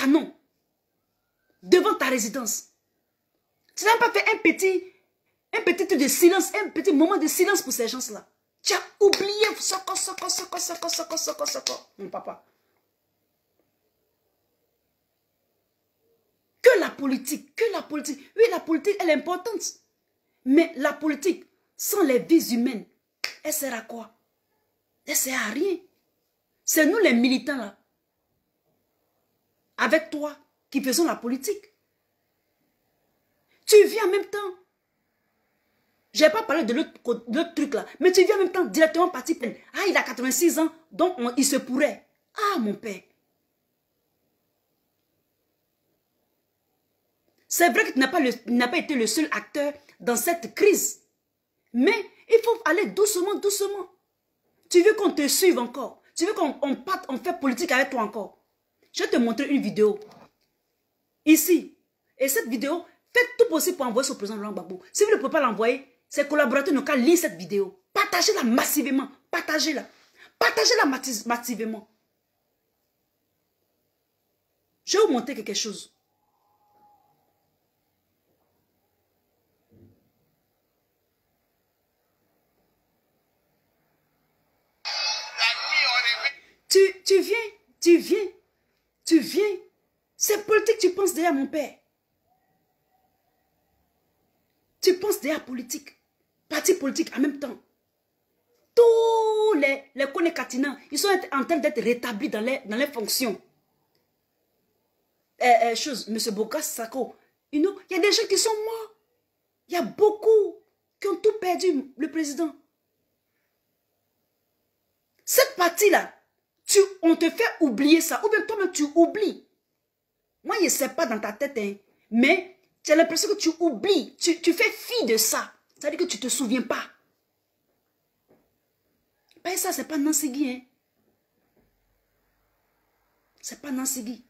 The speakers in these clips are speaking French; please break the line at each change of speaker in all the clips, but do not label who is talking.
canon devant ta résidence. Tu n'as pas fait un petit truc de silence, un petit moment de silence pour ces gens-là. Tu as oublié mon papa. Que la politique. Oui, la politique, elle est importante. Mais la politique, sans les vies humaines, elle sert à quoi? Elle sert à rien. C'est nous les militants là, avec toi, qui faisons la politique. Tu viens en même temps. Je n'ai pas parlé de l'autre truc là, mais tu viens en même temps directement parti plein. Ah, il a 86 ans, donc il se pourrait. Ah, mon père. C'est vrai que tu n'as pas été le seul acteur dans cette crise. Mais il faut aller doucement, doucement. Tu veux qu'on te suive encore? Tu veux qu'on fait politique avec toi encore? Je vais te montrer une vidéo. Ici. Et cette vidéo, faites tout possible pour envoyer au président Laurent Gbagbo. Si vous ne pouvez pas l'envoyer, ses collaborateurs n'ont qu'à lire cette vidéo. Partagez-la massivement. Partagez-la. Partagez-la massivement. Je vais vous montrer quelque chose. Tu viens. C'est politique, tu penses déjà, mon père. Tu penses déjà politique. Parti politique en même temps. Tous les Kone-Katina, ils sont en train d'être rétablis dans les fonctions. M. Bogas Sako, il y a des gens qui sont morts. Il y a beaucoup qui ont tout perdu, le président. Cette partie-là, on te fait oublier ça. Ou bien toi-même, tu oublies. Moi, je ne sais pas dans ta tête, hein, mais j'ai l'impression que tu oublies. Tu fais fi de ça. Ça veut dire que tu ne te souviens pas. Ben ça, c'est pas Nancy Guy, hein. C'est pas Nancy Guy.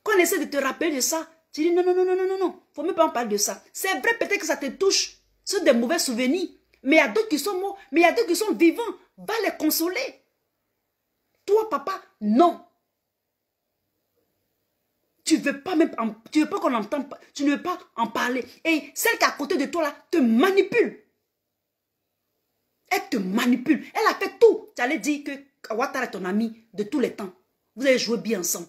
Quand on essaie de te rappeler de ça, tu dis non. Faut même pas en parler de ça. C'est vrai, peut-être que ça te touche. Ce sont des mauvais souvenirs. Mais il y a d'autres qui sont morts. Mais il y a d'autres qui sont vivants. Va les consoler. Toi, papa, non. Tu veux pas même, tu veux pas qu'on entende, tu ne veux pas en parler. Et celle qui est à côté de toi là, te manipule. Elle te manipule. Elle a fait tout. Tu allais dire que Ouattara est ton ami de tous les temps. Vous allez jouer bien ensemble.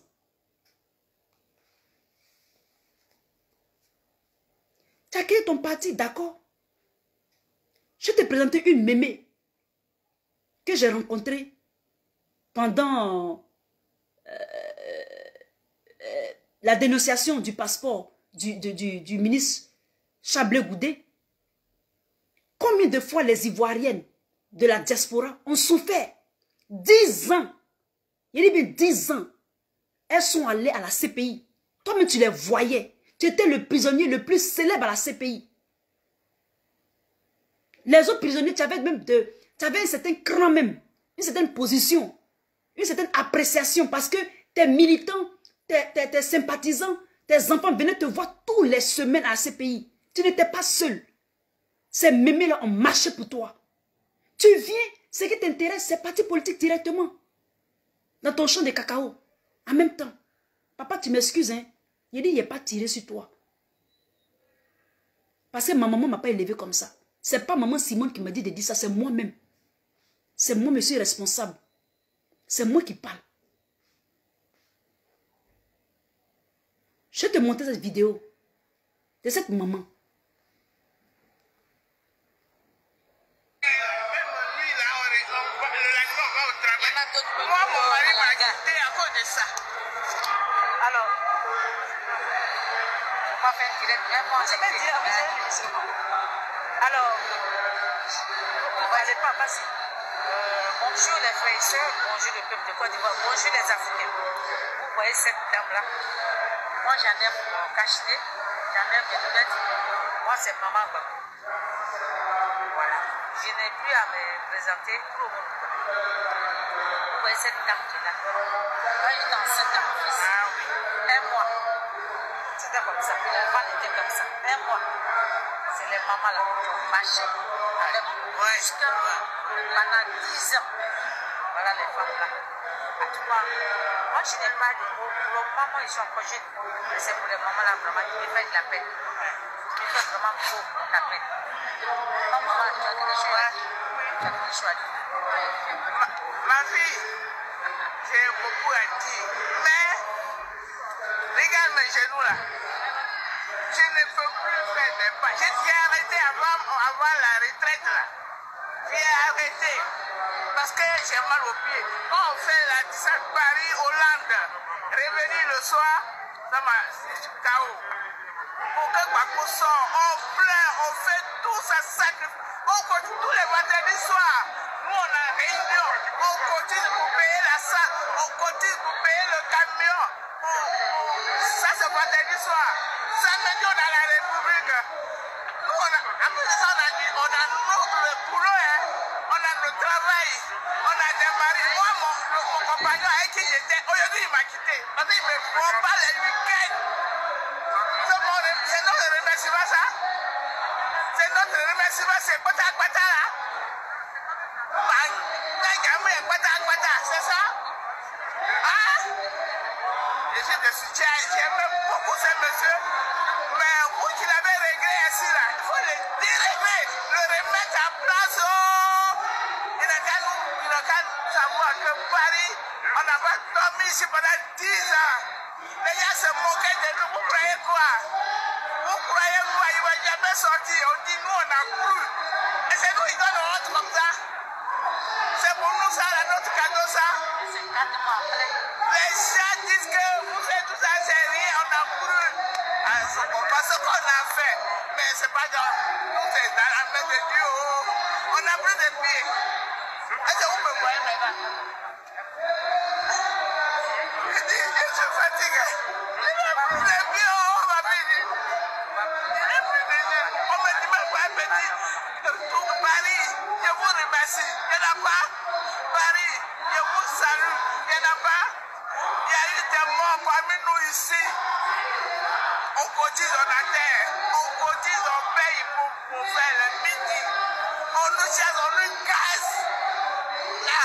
Tu as créé ton parti, d'accord? Je vais te présenter une mémé que j'ai rencontrée pendant la dénonciation du passeport du ministre Chablé-Goudé. Combien de fois les Ivoiriennes de la diaspora ont souffert? 10 ans. Il y a bien 10 ans. Elles sont allées à la CPI. Toi-même, tu les voyais. Tu étais le prisonnier le plus célèbre à la CPI. Les autres prisonniers, tu avais un certain cran même, une certaine position, une certaine appréciation parce que tes militants, tes sympathisants, tes enfants venaient te voir toutes les semaines à la CPI. Tu n'étais pas seul. Ces mémés-là ont marché pour toi. Tu viens, ce qui t'intéresse, c'est parti politique directement. Dans ton champ de cacao. En même temps. Papa, tu m'excuses, hein. Il dit, il n'est pas tiré sur toi. Parce que ma maman ne m'a pas élevé comme ça. Ce n'est pas maman Simone qui m'a dit de dire ça, c'est moi-même. C'est moi, monsieur responsable. C'est moi qui parle. Je vais te montrer cette vidéo de cette maman.
Moi, mon mari m'a quitté à cause de ça. Alors, on va faire direct. Alors, vous n'allez pas passer. Bonjour les frères et sœurs, bonjour le peuple de Côte d'Ivoire, bonjour les Africains. Vous voyez cette dame-là? Moi, j'en ai mon cacheté, j'en ai mes lunettes. Moi, c'est Maman Gbagbo. Voilà. Je n'ai plus à me présenter pour le monde. Vous voyez cette dame-là? Une enceinte en fils. Ah oui. Un mois. C'était comme ça. Les femmes étaient comme ça. Un mois. C'est les mamans là qui ont marché avec jusqu'à pendant 10 ans. Voilà les femmes là. Moi, je n'ai pas de mots. Pour le moment, moi, je suis encore jeune. Mais c'est pour les mamans là, vraiment, qui me fait de la peine. Qui me fait vraiment beaucoup de la peine. Maman, tu as quelque chose à dire? Tu as quelque chose à dire?
Ma fille, j'ai beaucoup à dire. Mais, regarde mes genoux là. Je ne peux plus faire des pas. J'ai arrêté avant la retraite là. J'ai arrêté. Parce que j'ai mal aux pieds. Quand on fait la distance Paris-Hollande, revenir le soir, ça m'a KO. Pour que Bakou sort, on pleure, on fait tout ça sacrifice. On continue tous les vendredis soirs. Nous on a réunion, on continue pour payer la salle, on continue pour payer le camion. Ça c'est vendredi soir. Samedi on a la République. Nous on a, après ça on a notre boulot, hein. On a notre travail, on a des maris. Moi mon compagnon avec qui j'étais, aujourd'hui il m'a quitté. Parce qu'il ne me prend pas les week-ends. C'est notre remerciement ça. C'est notre remerciement, c'est Bata Bata là. C'est ça? Hein? Je suis dessus. J'aime beaucoup ce monsieur. Mais vous qui l'avez réglé ici là, il faut le dérégler, le remettre en place. Oh! Il n'a qu'à savoir que Paris, on n'a pas dormi ici pendant 10 ans. Les gars se moquaient de nous. Vous croyez quoi? Vous croyez quoi? Il ne va jamais sortir. On dit nous on a cru. Et c'est nous qui donnent honte comme ça. C'est pour nous ça, notre cadeau ça.
C'est 4 mois après.
Les gens disent que vous faites tout ça, c'est rien, on a cru. C'est pas ce qu'on a fait. Mais c'est pas grave. Nous c'est dans la main de Dieu. On a pris des pieds. Est-ce que vous me voyez maintenant? Je suis fatigué. Il n'a plus les pieds, oh ma fille. Il n'a plus les yeux. On me dit même pas petit. Tout Paris, je vous remercie. Il n'y en a pas. Paris, je vous salue. Il n'y en a pas. Il y a eu des morts parmi nous ici. On cotise, on a terre. On cotise, on paye pour faire le midi. On nous chasse, on nous casse. Là,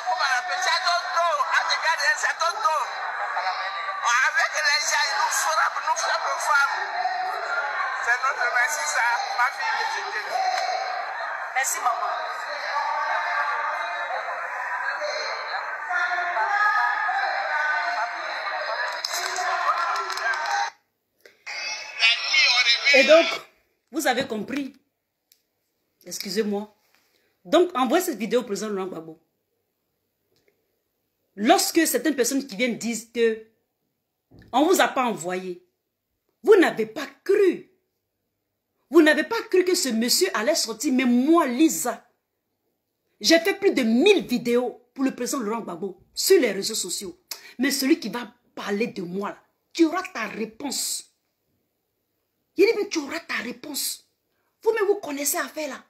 comment on appelle ça? Château d'eau. À te garder un château d'eau. Avec les gens, ils nous frappent femmes. C'est notre merci ça. Ma fille, je te dis.
Merci, maman.
Et donc, vous avez compris. Excusez-moi. Donc, envoyez cette vidéo au président Laurent Gbagbo. Lorsque certaines personnes qui viennent disent que on ne vous a pas envoyé, vous n'avez pas cru. Vous n'avez pas cru que ce monsieur allait sortir. Mais moi, Lisa, j'ai fait plus de 1000 vidéos pour le président Laurent Gbagbo sur les réseaux sociaux. Mais celui qui va parler de moi, là, tu auras ta réponse. Il dit, mais tu auras ta réponse. Vous-même, vous connaissez l'affaire là.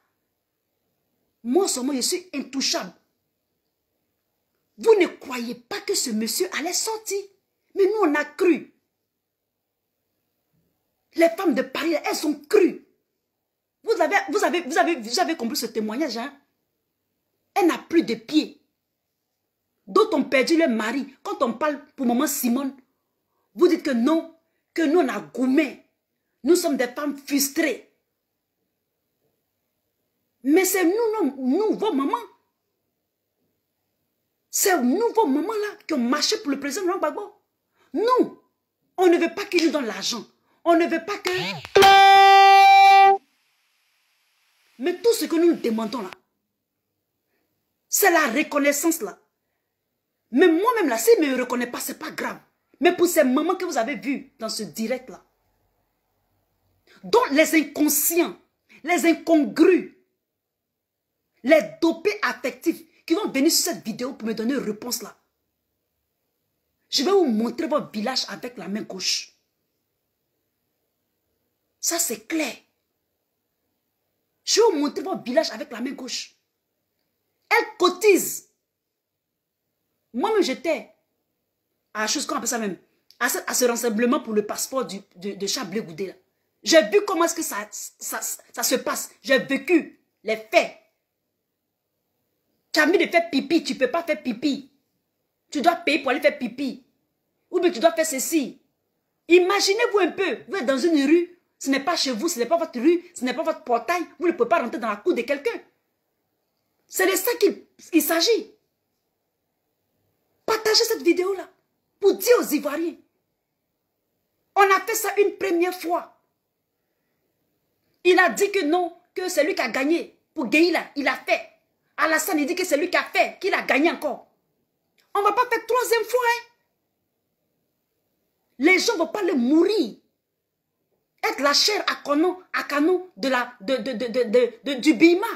Moi, seulement, je suis intouchable. Vous ne croyez pas que ce monsieur allait sortir. Mais nous, on a cru. Les femmes de Paris, elles ont cru. Vous avez compris ce témoignage, hein? Elle n'a plus de pieds. D'autres ont perdu leur mari. Quand on parle pour maman Simone, vous dites que non, que nous, on a gourmet. Nous sommes des femmes frustrées. Mais c'est nous, vos mamans. C'est nous, vos mamans là, qui ont marché pour le président Laurent Gbagbo. Nous, on ne veut pas qu'il nous donne l'argent. On ne veut pas que... Mais tout ce que nous demandons là, c'est la reconnaissance là. Mais moi-même là, s'il ne me reconnaît pas, ce n'est pas grave. Mais pour ces mamans que vous avez vues dans ce direct là, dont les inconscients, les incongrus, les dopés affectifs qui vont venir sur cette vidéo pour me donner une réponse là. Je vais vous montrer votre village avec la main gauche. Ça c'est clair. Je vais vous montrer votre village avec la main gauche. Elle cotise. Moi-même j'étais à la chose qu'on appelle ça même, à ce rassemblement pour le passeport de Chablé Goudé là. J'ai vu comment est-ce que ça se passe. J'ai vécu les faits. Tu as mis de faire pipi, tu ne peux pas faire pipi. Tu dois payer pour aller faire pipi. Ou bien tu dois faire ceci. Imaginez-vous un peu. Vous êtes dans une rue. Ce n'est pas chez vous. Ce n'est pas votre rue. Ce n'est pas votre portail. Vous ne pouvez pas rentrer dans la cour de quelqu'un. C'est de ça qu'il s'agit. Partagez cette vidéo-là. Pour dire aux Ivoiriens. On a fait ça une première fois. Il a dit que non. Que c'est lui qui a gagné. Pour Guéïla, il a fait. Alassane, il dit que c'est lui qui a fait. Qu'il a gagné encore. On ne va pas faire troisième fois. Hein? Les gens ne vont pas le mourir. Être la chair à canon du Bima.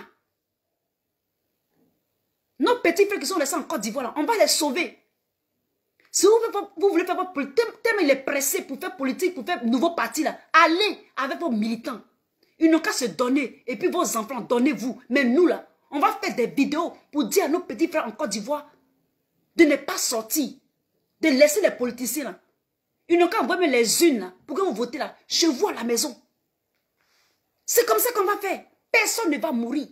Nos petits frères qui sont restés en Côte d'Ivoire, on va les sauver. Si vous voulez faire votre politique, tellement il est pressé pour faire politique, pour faire nouveau parti, là, allez avec vos militants. Ils n'ont qu'à se donner. Et puis vos enfants, donnez-vous. Mais nous, là, on va faire des vidéos pour dire à nos petits frères en Côte d'Ivoire de ne pas sortir. De laisser les politiciens, là. Ils n'ont qu'à envoyer les unes, là, pour que vous votez, là, chez vous à la maison. C'est comme ça qu'on va faire. Personne ne va mourir.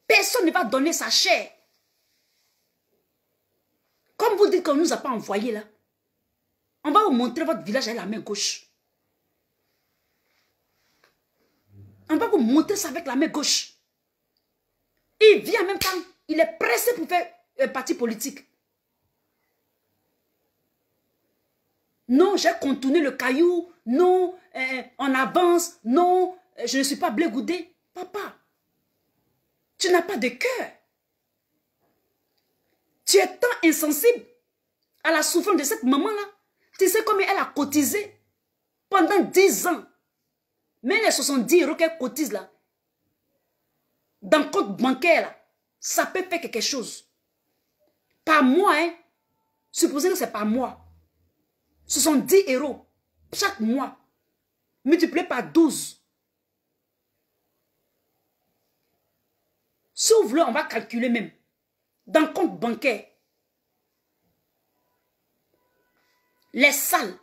Personne ne va donner sa chair. Comme vous dites qu'on ne nous a pas envoyé là, on va vous montrer votre village avec la main gauche. On va vous montrer ça avec la main gauche. Il vient en même temps, il est pressé pour faire un parti politique. Non, j'ai contourné le caillou. Non, on avance. Non, je ne suis pas Blé Goudé. Papa, tu n'as pas de cœur. Tu es tant insensible à la souffrance de cette maman-là. Tu sais combien elle a cotisé pendant 10 ans. Mais les 70 € qu'elle cotise là, dans le compte bancaire là, ça peut faire quelque chose. Par mois, hein. Supposez que c'est par mois. 70 € chaque mois. Multiplié par 12. Si vous voulez, on va calculer même. Dans le compte bancaire. Les salles.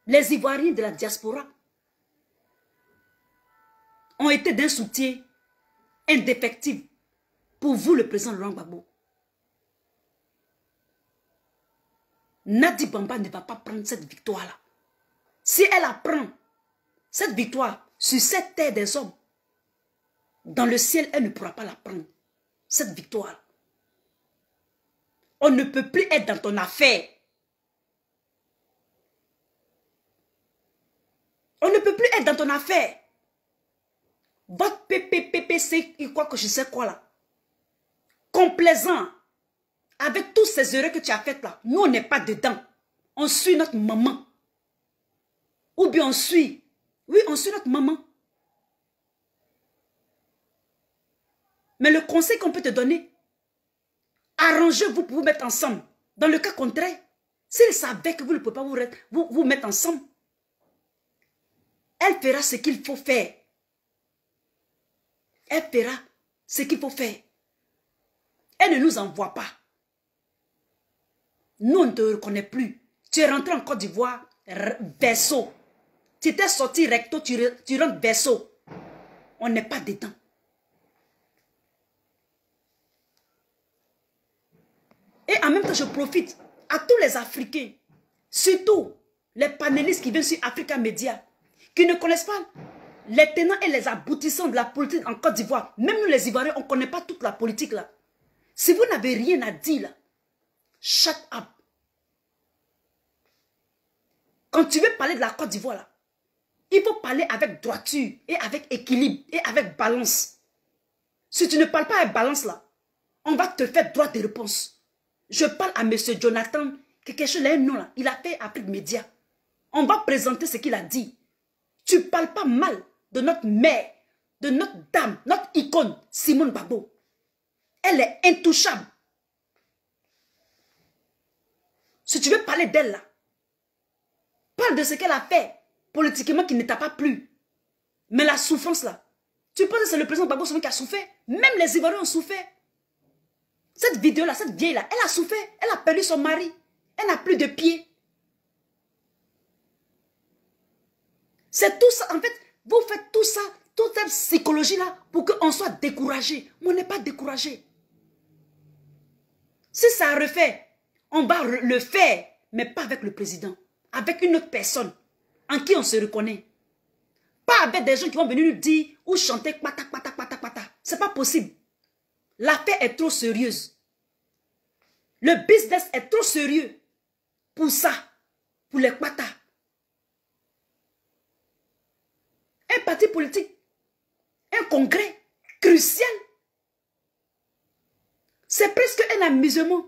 Les Ivoiriens de la diaspora ont été d'un soutien indéfectible pour vous, le président Laurent Gbagbo. Nadi Bamba ne va pas prendre cette victoire-là. Si elle apprend cette victoire sur cette terre des hommes, dans le ciel, elle ne pourra pas la prendre. Cette victoire. On ne peut plus être dans ton affaire. On ne peut plus être dans ton affaire. Votre PPPC, il croit que je sais quoi là. Complaisant. Avec tous ces erreurs que tu as faites là. Nous, on n'est pas dedans. On suit notre maman. Ou bien on suit. Oui, on suit notre maman. Mais le conseil qu'on peut te donner, arrangez-vous pour vous mettre ensemble. Dans le cas contraire, s'il savait que vous ne pouvez pas vous mettre ensemble, elle fera ce qu'il faut faire. Elle fera ce qu'il faut faire. Elle ne nous envoie pas. Nous, on ne te reconnaît plus. Tu es rentré en Côte d'Ivoire, verso. Tu t'es sorti recto, tu rentres verso. On n'est pas dedans. Et en même temps, je profite à tous les Africains, surtout les panélistes qui viennent sur Africa Media, qui ne connaissent pas les tenants et les aboutissants de la politique en Côte d'Ivoire. Même nous les Ivoiriens, on ne connaît pas toute la politique là. Si vous n'avez rien à dire là, shut up. Quand tu veux parler de la Côte d'Ivoire là, il faut parler avec droiture et avec équilibre et avec balance. Si tu ne parles pas avec balance là, on va te faire droit de réponse. Je parle à M. Jonathan, quelque chose là, non là, il a fait Afrique Média. On va présenter ce qu'il a dit. Tu ne parles pas mal de notre mère, de notre dame, notre icône, Simone Gbagbo. Elle est intouchable. Si tu veux parler d'elle là, parle de ce qu'elle a fait politiquement qui ne t'a pas plu. Mais la souffrance là, tu penses que c'est le président Gbagbo qui a souffert? Même les Ivoiriens ont souffert. Cette vidéo là, cette vieille là, elle a souffert. Elle a perdu son mari. Elle n'a plus de pieds. C'est tout ça. En fait, vous faites tout ça, toute cette psychologie là, pour qu'on soit découragé. Mais on n'est pas découragé. Si ça refait, on va le faire, mais pas avec le président. Avec une autre personne en qui on se reconnaît. Pas avec des gens qui vont venir nous dire ou chanter pata, pata, pata, pata. C'est pas possible. L'affaire est trop sérieuse. Le business est trop sérieux pour ça, pour les pata. Un parti politique, un congrès crucial. C'est presque un amusement.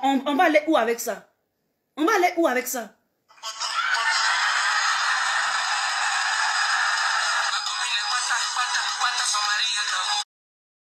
On va aller où avec ça? On va aller où avec ça?